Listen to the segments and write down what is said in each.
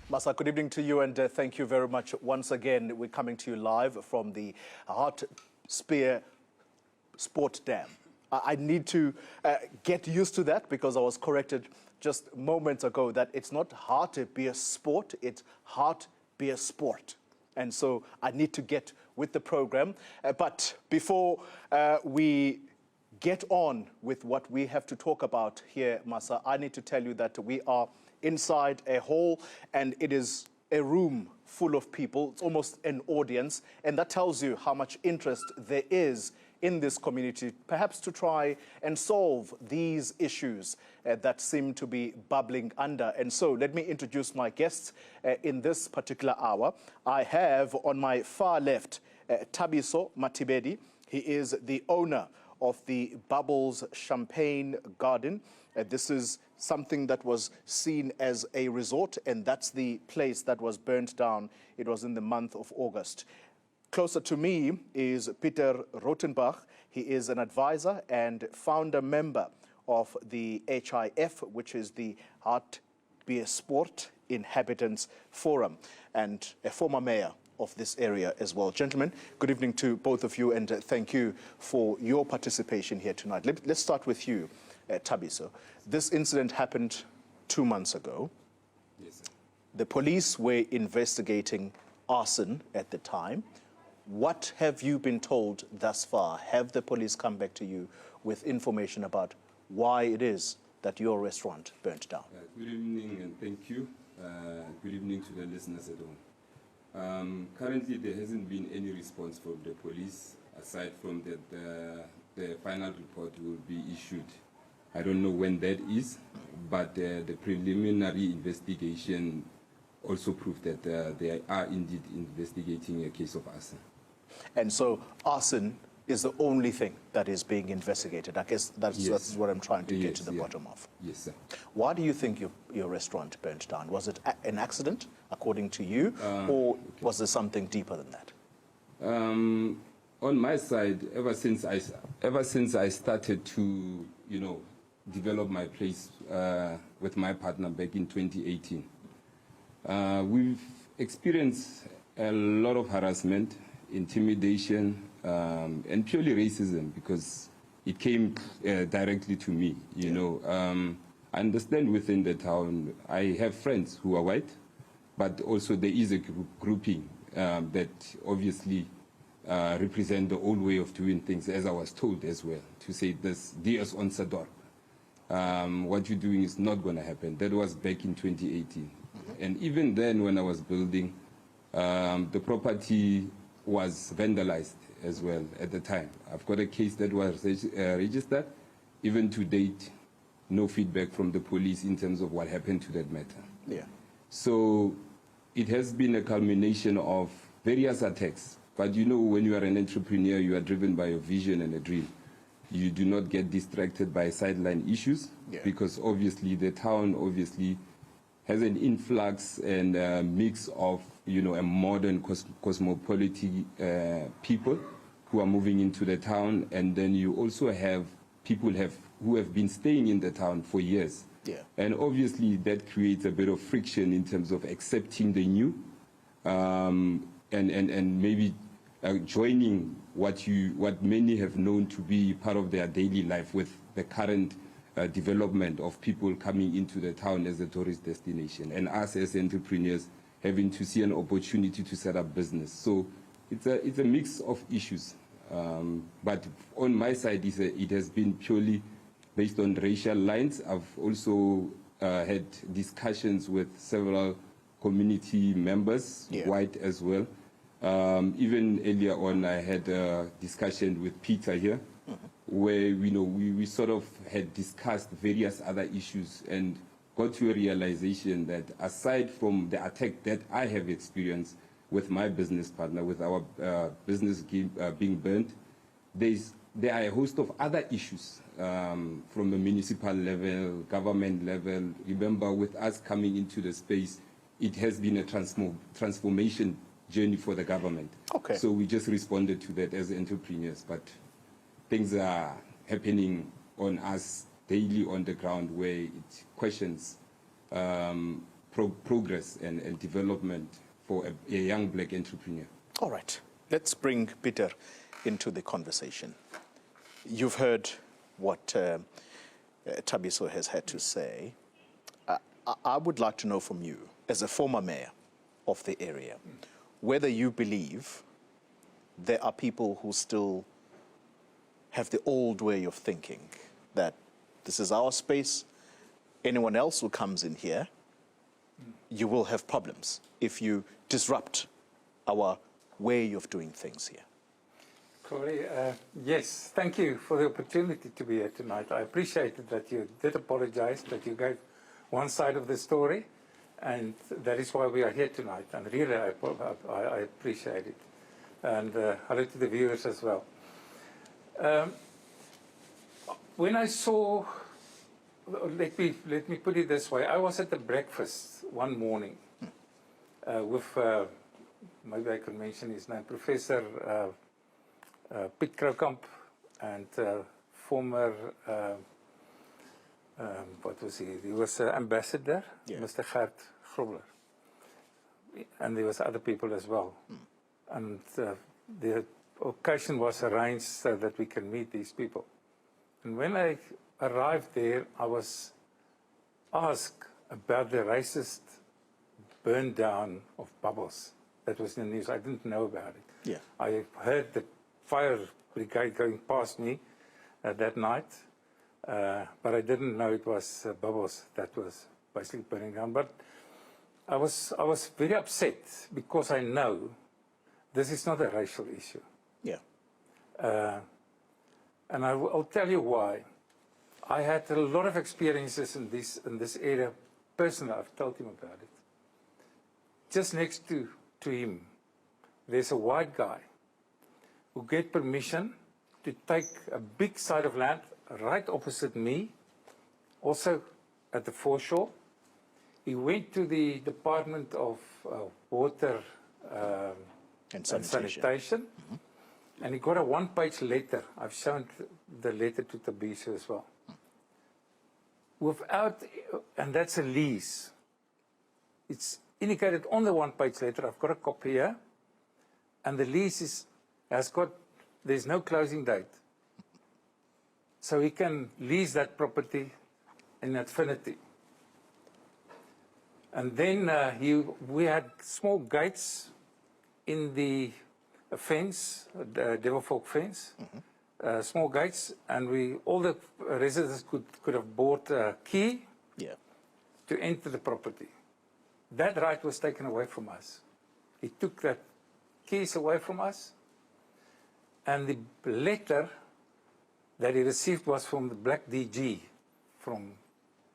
Masa, good evening to you, and thank you very much once again. We're coming to you live from the Hartbeespoort Dam. I need to get used to that because I was corrected just moments ago that it's not Hartbeespoort, it's Hartbeespoort. And so I need to get with the program. But before we get on with what we have to talk about here, Masa, I need to tell you that we are inside a hall, and it is a room full of people. It's almost an audience, and that tells you how much interest there is in this community, perhaps to try and solve these issues that seem to be bubbling under. And so let me introduce my guests in this particular hour. I have on my far left Thabiso Mathibedi. He is the owner of the Bubbles Champaign Garden. This is something that was seen as a resort, and that's the place that was burnt down. It was in the month of August. Closer to me is Pieter Rautenbach. He is an advisor and founder member of the HIF, which is the Hartbeespoort Inhabitants Forum, and a former mayor of this area as well. Gentlemen, good evening to both of you, and thank you for your participation here tonight. Let's start with you, Tabiso. This incident happened 2 months ago. Yes, sir. The police were investigating arson at the time. What have you been told thus far? Have the police come back to you with information about why it is that your restaurant burnt down? Good evening and thank you. Good evening to the listeners at home. Currently, there hasn't been any response from the police, aside from that the final report will be issued. I don't know when that is, but the preliminary investigation also proved that they are indeed investigating a case of arson. And so arson is the only thing that is being investigated. I guess that's what I'm trying to get to the bottom of. Yes, sir. Why do you think your restaurant burnt down? Was it an accident, according to you, or was there something deeper than that? On my side, ever since I started to, develop my place with my partner back in 2018, we've experienced a lot of harassment, intimidation, and purely racism, because it came directly to me. I understand within the town, I have friends who are white, but also there is a grouping that obviously represent the old way of doing things, as I was told as well, to say this, Dias on Sador. What you're doing is not going to happen. That was back in 2018. And even then, when I was building, the property was vandalized as well at the time. I've got a case that was registered. Even to date, no feedback from the police in terms of what happened to that matter. Yeah. So it has been a culmination of various attacks. But when you are an entrepreneur, you are driven by a vision and a dream. You do not get distracted by sideline issues, because obviously the town has an influx and a mix of a modern cosmopolitan people who are moving into the town, and then you also have people who have been staying in the town for years. Yeah. And obviously that creates a bit of friction in terms of accepting the new, and maybe joining what many have known to be part of their daily life with the current development of people coming into the town as a tourist destination, and us as entrepreneurs having to see an opportunity to set up business. So it's a mix of issues. But on my side, it has been purely based on racial lines. I've also had discussions with several community members, white as well. Even earlier on, I had a discussion with Peter here, where we sort of had discussed various other issues and got to a realization that aside from the attack that I have experienced with my business partner, with our business being burnt, there are a host of other issues from the municipal level, government level. Remember, with us coming into the space, it has been a transformation journey for the government. Okay. So we just responded to that as entrepreneurs, but things are happening on us daily on the ground where it questions progress and development for a young black entrepreneur. All right, let's bring Pieter into the conversation. You've heard what Tabiso has had to say. I would like to know from you, as a former mayor of the area, whether you believe there are people who still have the old way of thinking, that this is our space, anyone else who comes in here, you will have problems if you disrupt our way of doing things here. Corey, yes, thank you for the opportunity to be here tonight. I appreciated that you did apologize, that you gave one side of the story, and that is why we are here tonight. And really, I appreciate it. And hello to the viewers as well. When I saw, let me put it this way, I was at the breakfast one morning with, maybe I could mention his name, Professor Pieter Rautenbach, and former, what was he? He was ambassador, Mr. Gert Grobler. And there was other people as well. And the occasion was arranged so that we can meet these people. And when I arrived there, I was asked about the racist burn down of Bubbles. That was in the news. I didn't know about it. Yeah. I heard the fire brigade going past me that night, but I didn't know it was Bubbles that was basically burning down. But I was very upset because I know this is not a racial issue. Yeah. And I'll tell you why. I had a lot of experiences in this area. Personally, I've told him about it. Just next to him, there's a white guy who get permission to take a big side of land right opposite me, also at the foreshore. He went to the Department of Water and Sanitation. And he got a one-page letter. I've shown the letter to Tabiso as well. Without, and that's a lease. It's indicated on the one-page letter. I've got a copy here. And the lease there's no closing date. So he can lease that property in infinity. And then we had small gates in the fence, the Devilfolk fence, small gates, and all the residents could have bought a key to enter the property. That right was taken away from us. He took that keys away from us, and the letter that he received was from the black DG.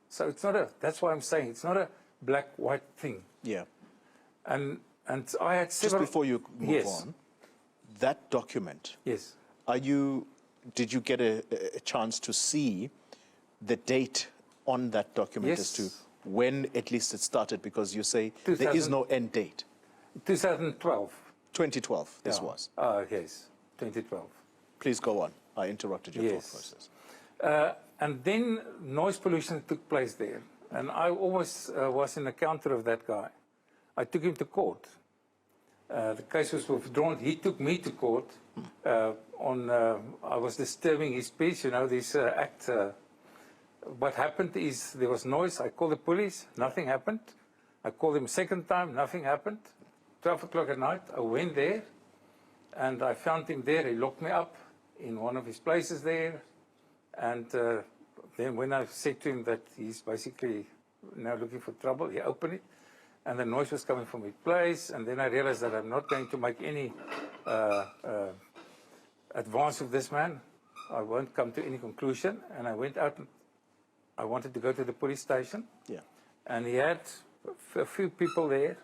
So it's not that's why I'm saying it's not a black-white thing. Yeah. And I had several... Just before you move on, that document, did you get a chance to see the date on that document as to when at least it started? Because you say there is no end date. 2012. 2012, this was? Yes, 2012. Please go on. I interrupted your thought process. And then noise pollution took place there. And I always was in the counter of that guy. I took him to court. The case was withdrawn. He took me to court I was disturbing his peace, this act. What happened is there was noise. I called the police. Nothing happened. I called him a second time. Nothing happened. 12 o'clock at night, I went there, and I found him there. He locked me up in one of his places there. And then when I said to him that he's basically now looking for trouble, he opened it. And the noise was coming from his place, and then I realized that I'm not going to make any advance with this man. I won't come to any conclusion, and I went out. I wanted to go to the police station, and he had a few people there,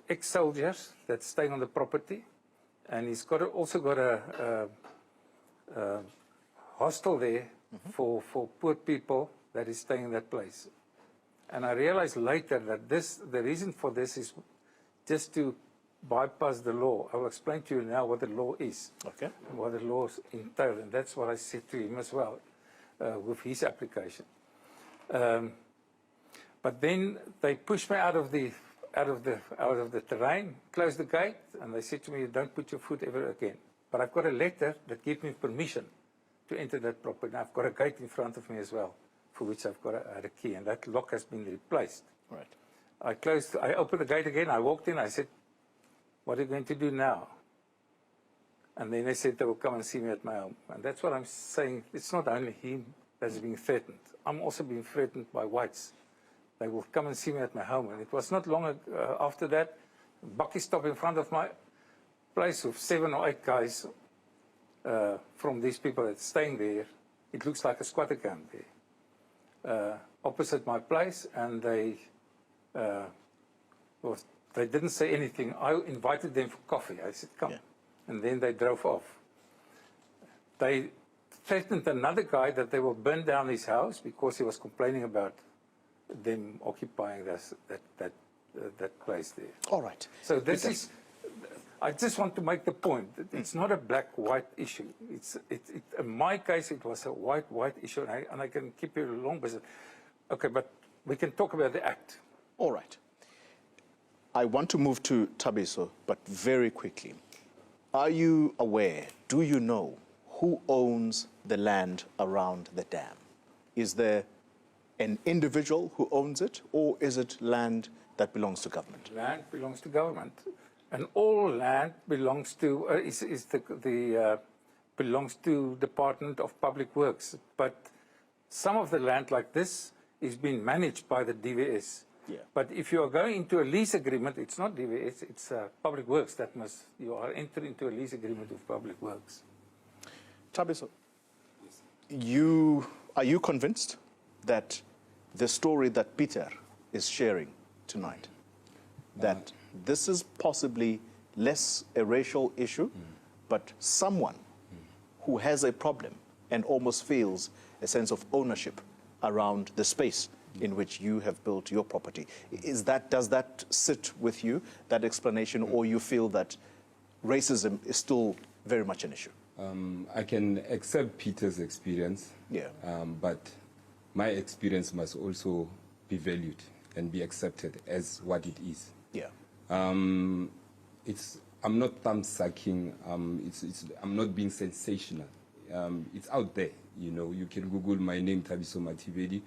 ex-soldiers that staying on the property, and he's also got a hostel there for poor people that is staying in that place. And I realized later that the reason for this is just to bypass the law. I will explain to you now what the law is, and what the laws entail, and that's what I said to him as well with his application. But But then they pushed me out of the terrain, closed the gate, and they said to me, "Don't put your foot ever again." But I've got a letter that gives me permission to enter that property. And I've got a gate in front of me as well, for which I've got a key, and that lock has been replaced. Right. I opened the gate again, I walked in, I said, "What are you going to do now?" And then they said they will come and see me at my home. And that's what I'm saying. It's not only him that's being threatened. I'm also being threatened by whites. They will come and see me at my home. And it was not long after that, Bakkie stopped in front of my place with 7 or 8 guys from these people that's staying there. It looks like a squatter camp there. Opposite my place, and they didn't say anything. I invited them for coffee. I said, "Come." Yeah. And then they drove off. They threatened another guy that they will burn down his house because he was complaining about them occupying that place there. All right. So this is, I just want to make the point that it's not a black-white issue. In my case, it was a white-white issue, and I can keep you long, but okay, but we can talk about the act. All right. I want to move to Tabiso, but very quickly. Are you aware, do you know who owns the land around the dam? Is there an individual who owns it, or is it land that belongs to government? Land belongs to government, and all land belongs to belongs to Department of Public Works. But some of the land like this is being managed by the DWS. Yeah. But if you are going into a lease agreement, it's not DWS, it's Public Works that you are entering into a lease agreement with Public Works. Tabiso, are you convinced that the story that Pieter is sharing tonight, that this is possibly less a racial issue, but someone who has a problem and almost feels a sense of ownership around the space in which you have built your property? Does that sit with you, that explanation, or you feel that racism is still very much an issue? I can accept Peter's experience, yeah. But my experience must also be valued and be accepted as what it is. Yeah. I'm not thumb-sucking. I'm not being sensational. It's out there. You know, you can Google my name, Thabiso Mathibedi.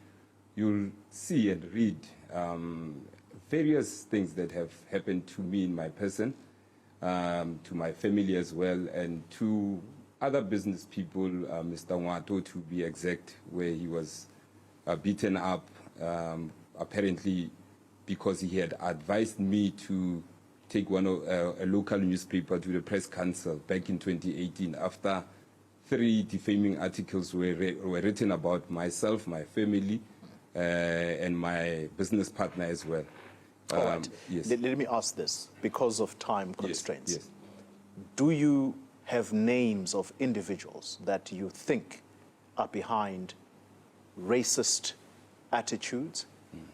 You'll see and read various things that have happened to me in my person, to my family as well, and to other business people, Mr. Nwato to be exact, where he was beaten up, apparently because he had advised me to take a local newspaper to the press council back in 2018 after 3 defaming articles were written about myself, my family, and my business partner as well. All right. Yes. Let me ask this, because of time constraints. Yes. Do you have names of individuals that you think are behind racist attitudes,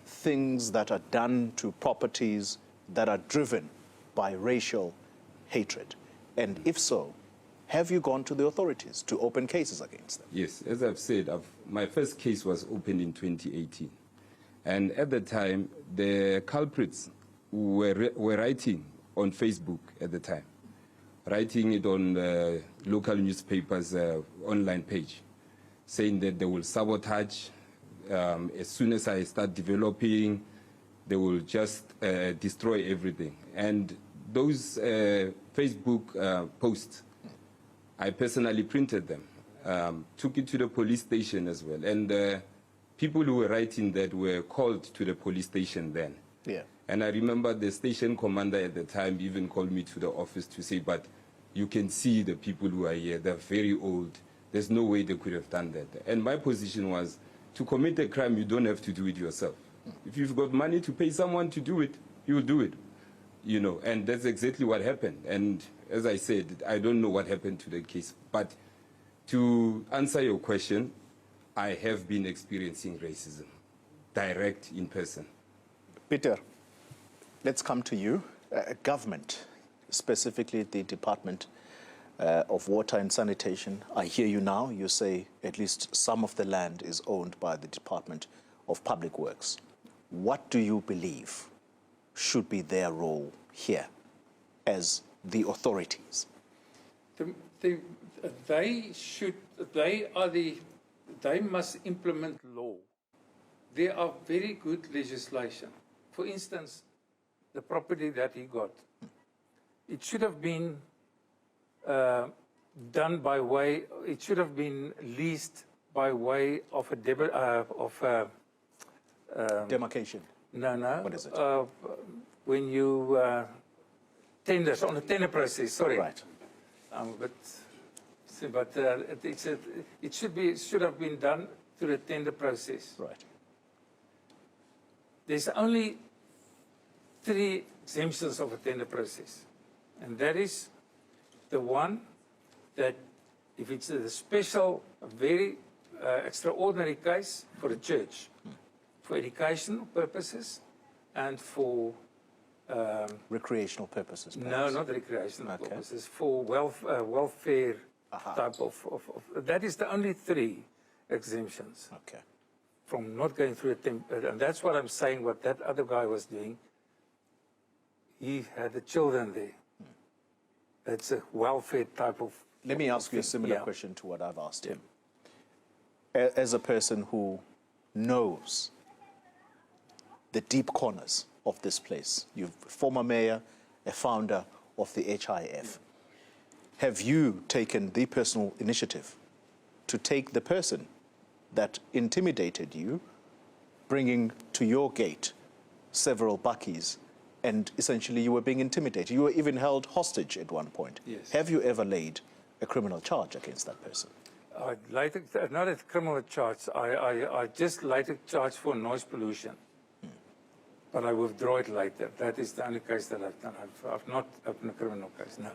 things that are done to properties that are driven by racial hatred? And if so, have you gone to the authorities to open cases against them? Yes, as I've said, my first case was opened in 2018. And at the time, the culprits were writing on Facebook at the time, writing it on the local newspapers' online page, saying that they will sabotage. As soon as I start developing, they will just destroy everything. And those Facebook posts, I personally printed them, took it to the police station as well. And people who were writing that were called to the police station then. Yeah. And I remember the station commander at the time even called me to the office to say, but you can see the people who are here, they're very old. There's no way they could have done that. And my position was, to commit a crime, you don't have to do it yourself. If you've got money to pay someone to do it, you will do it. You know, and that's exactly what happened. And as I said, I don't know what happened to the case. But to answer your question, I have been experiencing racism, direct, in person. Pieter, let's come to you. Government, specifically the Department of Water and Sanitation. I hear you now. You say at least some of the land is owned by the Department of Public Works. what do you believe should be their role here as the authorities? They must implement law. There are very good legislation. For instance, the property that he got, it should have been done by way, it should have been leased by way of a demarcation? No. What is it? When you tenders, on the tender process, sorry. Right. It should have been done through the tender process. Right. There's only 3 exemptions of a tender process. And that is the one that if it's a special, a very extraordinary case for the church, for educational purposes and for... recreational purposes, perhaps? No, not recreational purposes, for welfare type of... That is the only 3 exemptions. Okay. From not going through a tender. And that's what I'm saying, what that other guy was doing. He had the children there. That's a welfare type of... Let me ask you a similar question to what I've asked him. As a person who knows the deep corners of this place, you're former mayor, a founder of the HIF. Have you taken the personal initiative to take the person that intimidated you, bringing to your gate several bakkies, and essentially you were being intimidated? You were even held hostage at one point. Yes. Have you ever laid a criminal charge against that person? Not a criminal charge. I just laid a charge for noise pollution. But I withdraw it later. That is the only case that I've done. I've not opened a criminal case, no.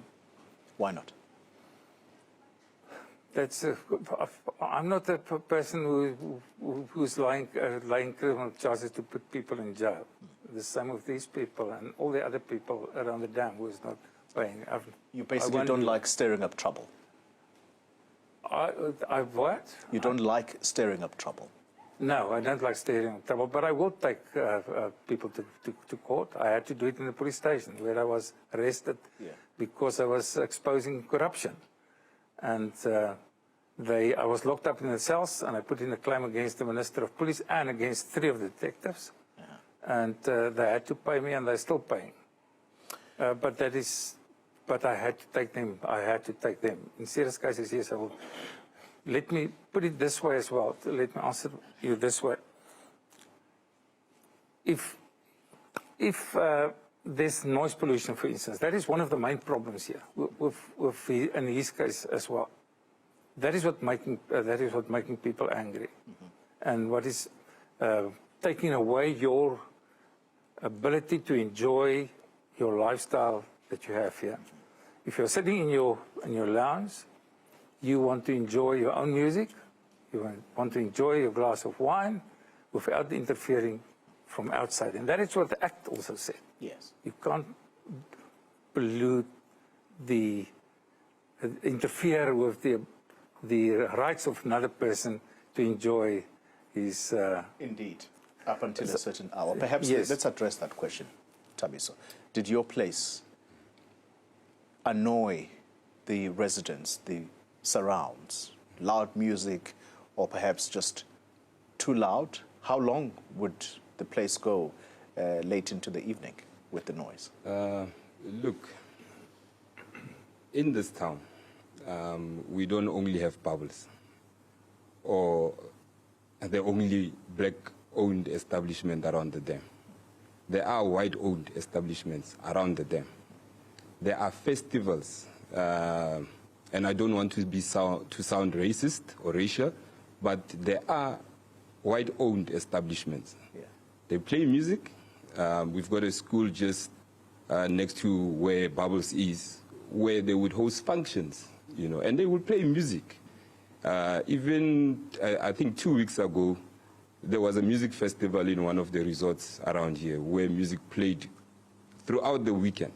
Why not? I'm not a person who's lying criminal charges to put people in jail. The same with these people and all the other people around the dam who is not paying. You basically don't like stirring up trouble. I what? You don't like stirring up trouble? No, I don't like stirring up trouble, but I will take people to court. I had to do it in the police station where I was arrested because I was exposing corruption. And I was locked up in the cells, and I put in a claim against the Minister of Police and against 3 of the detectives. And they had to pay me, and they're still paying. But I had to take them. In serious cases, yes, I will. Let me put it this way as well. Let me answer you this way. If there's noise pollution, for instance, that is one of the main problems here, in his case as well. That is what making people angry, and what is taking away your ability to enjoy your lifestyle that you have here. If you're sitting in your lounge, you want to enjoy your own music, you want to enjoy your glass of wine without interfering from outside. And that is what the Act also said. Yes. You can't pollute interfere with the rights of another person to enjoy his... Indeed, up until a certain hour. Perhaps let's address that question, Tabiso. Did your place annoy the residents, the surrounds, loud music, or perhaps just too loud? How long would the place go late into the evening with the noise? Look, in this town, we don't only have bubbles or the only black-owned establishment around the dam. There are white-owned establishments around the dam. There are festivals, and I don't want to sound racist or racial, but there are white-owned establishments. Yeah. They play music. We've got a school just next to where Bubbles is, where they would host functions, and they would play music. Even, I think 2 weeks ago, there was a music festival in one of the resorts around here where music played throughout the weekend,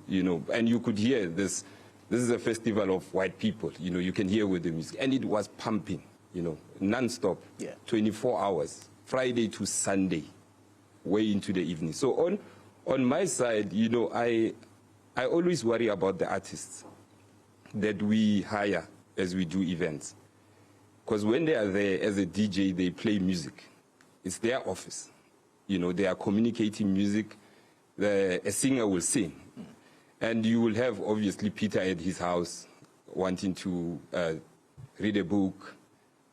and you could hear this. This is a festival of white people, you can hear with the music, and it was pumping, non-stop, 24 hours, Friday to Sunday. way into the evening. So on my side, you know, I always worry about the artists that we hire as we do events. Because when they are there as a DJ, they play music. It's their office. You know, they are communicating music. A singer will sing. And you will have, obviously, Peter at his house wanting to read a book,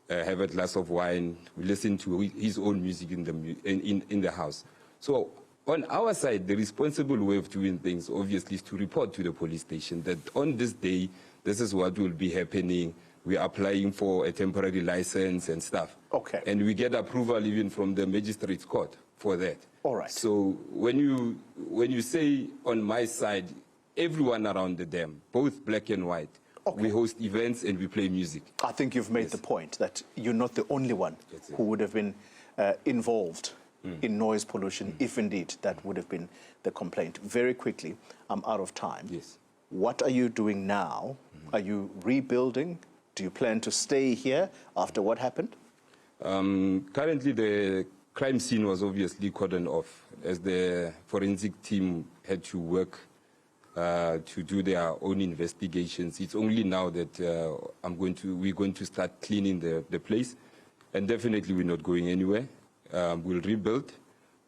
have a glass of wine, listen to his own music in the house. So on our side, the responsible way of doing things, obviously, is to report to the police station that on this day, this is what will be happening. We are applying for a temporary license and stuff. Okay. And we get approval even from the magistrate's court for that. All right. So when you say on my side, everyone around the dam, both black and white, okay, we host events and we play music. I think you've made the point that you're not the only one who would have been involved in noise pollution, if indeed that would have been the complaint. Very quickly, I'm out of time. Yes. What are you doing now? Are you rebuilding? Do you plan to stay here after what happened? Currently, the crime scene was obviously cordoned off as the forensic team had to work to do their own investigations. It's only now that we're going to start cleaning the place, and definitely we're not going anywhere. We'll rebuild,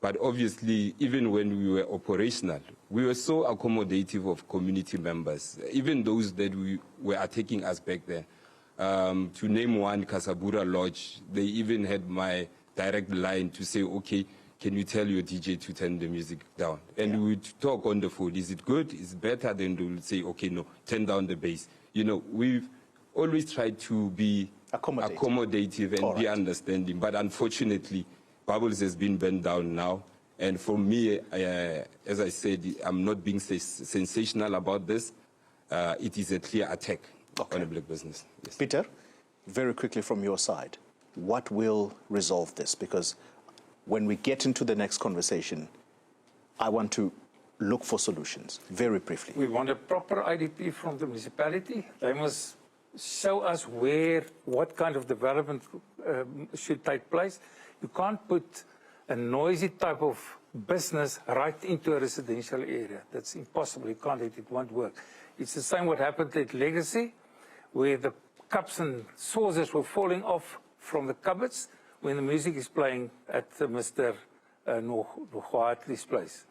but obviously, even when we were operational, we were so accommodative of community members, even those that were taking us back then. To name one, Casabura Lodge, they even had my direct line to say, okay, can you tell your DJ to turn the music down? And we would talk on the phone. Is it good? Is it better? Then they will say, okay, no, turn down the bass. You know, we've always tried to be accommodative and be understanding. But unfortunately, Bubbles has been burned down now. And for me, as I said, I'm not being sensational about this. It is a clear attack on a black business. Yes. Peter, very quickly from your side, what will resolve this? Because when we get into the next conversation, I want to look for solutions, very briefly. We want a proper IDP from the municipality. They must show us what kind of development should take place. You can't put a noisy type of business right into a residential area. That's impossible. You can't, it won't work. It's the same what happened at Legacy, where the cups and saucers were falling off from the cupboards when the music is playing at Mr. Noguatli's place.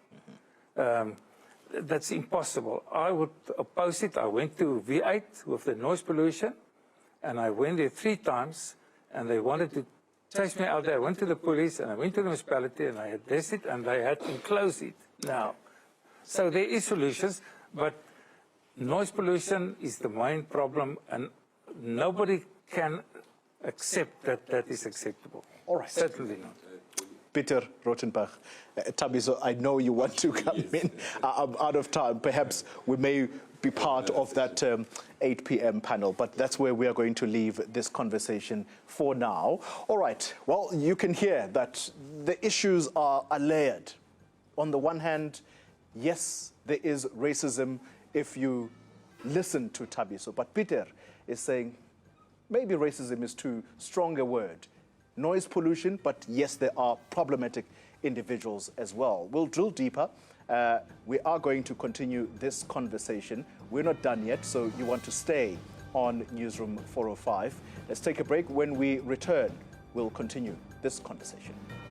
That's impossible. I would oppose it. I went to V8 with the noise pollution, and I went there 3 times, and they wanted to chase me out there. I went to the police, and I went to the municipality, and I addressed it, and they had to close it now. So there is solutions, but noise pollution is the main problem, and nobody can accept that that is acceptable. All right. Certainly not. Pieter Rautenbach, Tabiso, I know you want to come in. I'm out of time. Perhaps we may be part of that 8 p.m. panel, but that's where we are going to leave this conversation for now. All right. Well, you can hear that the issues are layered. On the one hand, yes, there is racism if you listen to Tabiso, but Pieter is saying maybe racism is too strong a word. Noise pollution, but yes, there are problematic individuals as well. We'll drill deeper. We are going to continue this conversation. We're not done yet, so you want to stay on Newsroom 405. Let's take a break. When we return, we'll continue this conversation.